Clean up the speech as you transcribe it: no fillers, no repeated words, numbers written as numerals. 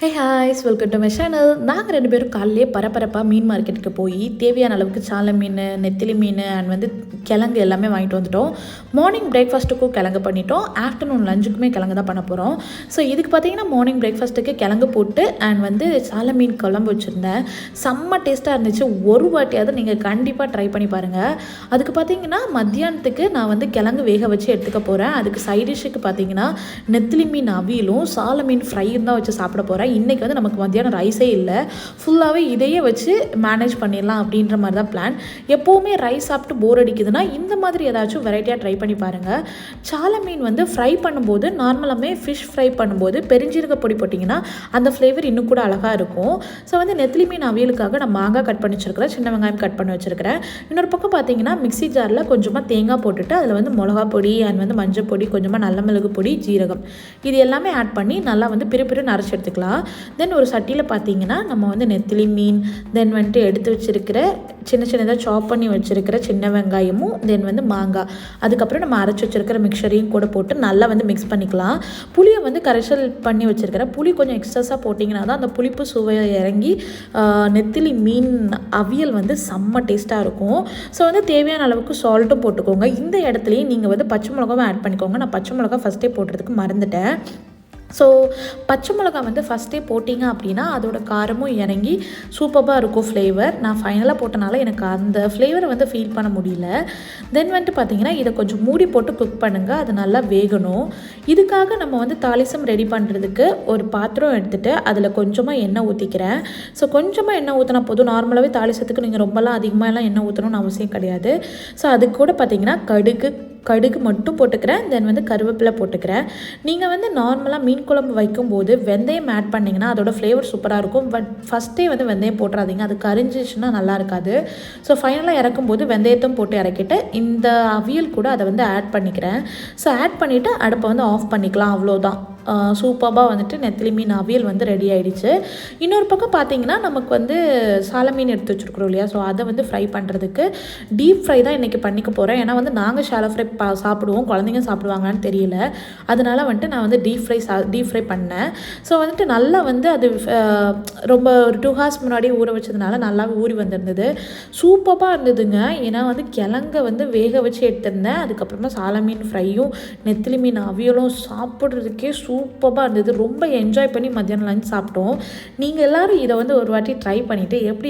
Hey hi's welcome to my channel. நாங்கள் 2 பேரும் காலையிலே பரபரப்பாக மீன் மார்க்கெட்டுக்கு போய் தேவையான அளவுக்கு சாலை மீன், நெத்திலி மீன் அண்ட் கிழங்கு எல்லாமே வாங்கிட்டு வந்துட்டோம். மார்னிங் பிரேக்ஃபாஸ்ட்டுக்கும் கிழங்கு பண்ணிட்டோம், ஆஃப்டர்நூன் லஞ்சுக்குமே கிழங்கு தான் பண்ண போகிறோம். ஸோ இதுக்கு பார்த்தீங்கன்னா மார்னிங் பிரேக்ஃபாஸ்ட்டுக்கு கிழங்கு போட்டு அண்ட் சாலை மீன் குழம்பு வச்சுருந்தேன். செம்ம டேஸ்ட்டாக இருந்துச்சு. ஒரு வாட்டியாவது நீங்கள் கண்டிப்பாக ட்ரை பண்ணி பாருங்கள். அதுக்கு பார்த்தீங்கன்னா மத்தியானத்துக்கு நான் கிழங்கு வேக வச்சு எடுத்துக்க போகிறேன். அதுக்கு சைடிஷ்ஷுக்கு பார்த்தீங்கன்னா நெத்திலி மீன் அவியலும் சாலை மீன் ஃப்ரையும் தான் வச்சு சாப்பிட போகிறேன். இன்றைக்கி நமக்கு மத்தியானம் ரைஸே இல்லை, ஃபுல்லாகவே இதையே வச்சு மேனேஜ் பண்ணிடலாம் அப்படின்ற மாதிரி தான் பிளான். எப்போவுமே ரைஸ் சாப்பிட்டு போர் அடிக்குதுன்னா இந்த மாதிரி ஏதாச்சும் வெரைட்டியாக ட்ரை பண்ணி பாருங்கள். சாலை மீன் ஃப்ரை பண்ணும்போது நார்மலாகவே ஃபிஷ் ஃப்ரை பண்ணும்போது பெருஞ்சீரக பொடி போட்டிங்கன்னா அந்த ஃப்ளேவர் இன்னும் கூட அழகாக இருக்கும். ஸோ நெத்திலி மீன் அவியலுக்காக நான் மாங்காய் கட் பண்ணி வச்சுருக்கிறேன், சின்ன வெங்காயம் கட் பண்ணி வச்சுருக்கிறேன். இன்னொரு பக்கம் பார்த்தீங்கன்னா மிக்ஸி ஜாரில் கொஞ்சமாக தேங்காய் போட்டுட்டு அதில் மிளகா பொடி அண்ட் மஞ்சள் பொடி, கொஞ்சமாக நல்ல மிளகு பொடி, ஜீரகம் இது எல்லாமே ஆட் பண்ணி நல்லா பிறு நரைச்சி எடுத்துக்கலாம். தென் ஒரு சட்டியில் பார்த்தீங்கன்னா நம்ம நெத்திலி மீன், தென் எடுத்து வச்சுருக்கிற சின்னதாக சாப் பண்ணி வச்சுருக்கிற சின்ன வெங்காயமும், தென் மாங்காய், அதுக்கப்புறம் நம்ம அரைச்சி வச்சுருக்கிற மிக்சரையும் கூட போட்டு நல்லா மிக்ஸ் பண்ணிக்கலாம். புளியை கரைசல் பண்ணி வச்சுருக்கிறேன். புளி கொஞ்சம் எக்ஸஸாக போட்டிங்கன்னா தான் அந்த புளிப்பு சுவையை இறங்கி நெத்திலி மீன் அவியல் செம்ம டேஸ்ட்டாக இருக்கும். ஸோ தேவையான அளவுக்கு சால்ட்டும் போட்டுக்கோங்க. இந்த இடத்துலையே நீங்கள் பச்சை மிளகாவும் ஆட் பண்ணிக்கோங்க. நான் பச்சை மிளகா ஃபஸ்ட்டே போடுறதுக்கு மறந்துட்டேன். ஸோ பச்சை மிளகா ஃபஸ்ட்டே போட்டிங்க அப்படின்னா அதோட காரமும் இறங்கி சூப்பராக இருக்கும் ஃப்ளேவர். நான் ஃபைனலாக போட்டனால எனக்கு அந்த ஃப்ளேவரை ஃபீல் பண்ண முடியல. தென் பார்த்தீங்கன்னா இதை கொஞ்சம் மூடி போட்டு குக் பண்ணுங்கள், அது நல்லா வேகணும். இதுக்காக நம்ம தாளிசம் ரெடி பண்ணுறதுக்கு ஒரு பாத்திரம் எடுத்துகிட்டு அதில் கொஞ்சமாக எண்ணெய் ஊற்றிக்கிறேன். ஸோ கொஞ்சமாக எண்ணெய் ஊற்றினா போதும். நார்மலாகவே தாளிசத்துக்கு நீங்கள் ரொம்பலாம் அதிகமாகலாம் எண்ணெய் ஊற்றணும்னு அவசியம் கிடையாது. ஸோ அது கூட பார்த்தீங்கன்னா கடுகு மட்டும் போட்டுக்கிறேன். தென் கருவேப்பிலை போட்டுக்கிறேன். நீங்கள் நார்மலாக மீன் குழம்பு வைக்கும்போது வெந்தயம் ஆட் பண்ணிங்கன்னா அதோட ஃப்ளேவர் சூப்பராக இருக்கும். பட் ஃபஸ்ட்டே வெந்தயம் போட்டுறாதீங்க, அது கரிஞ்சிச்சுன்னா நல்லா இருக்காது. ஸோ ஃபைனலாக இறக்கும்போது வெந்தயத்தையும் போட்டு இறக்கிட்டு இந்த அவியல் கூட அதை ஆட் பண்ணிக்கிறேன். ஸோ ஆட் பண்ணிவிட்டு அடுப்பை ஆஃப் பண்ணிக்கலாம். அவ்வளோதான். சூப்பராக நெத்திலி மீன் அவியல் ரெடி ஆகிடுச்சு. இன்னொரு பக்கம் பார்த்தீங்கன்னா நமக்கு சாலை மீன் எடுத்து வச்சுருக்குறோம் இல்லையா, ஸோ அதை ஃப்ரை பண்ணுறதுக்கு டீப் ஃப்ரை தான் இன்றைக்கி பண்ணிக்க போகிறேன். ஏன்னா நாங்கள் ஷாலோ ஃப்ரை சாப்பிடுவோம், குழந்தைங்க சாப்பிடுவாங்கன்னு தெரியல, அதனால் நான் டீப் ஃப்ரை பண்ணேன். ஸோ நல்லா அது ரொம்ப ஒரு 2 hours முன்னாடி ஊற வச்சதுனால நல்லாவே ஊறி வந்திருந்தது. சூப்பராக இருந்ததுங்க. ஏன்னா கிழங்க வேக வச்சு எடுத்திருந்தேன். அதுக்கப்புறமா சாலை மீன் ஃப்ரையும் நெத்திலி மீன் அவியலும் சாப்பிட்றதுக்கே சூப்பராக இருந்தது. ரொம்ப என்ஜாய் பண்ணி மத்தியானம் லஞ்ச் சாப்பிட்டோம். நீங்கள் எல்லோரும் இதை ஒரு வாட்டி ட்ரை பண்ணிவிட்டு எப்படி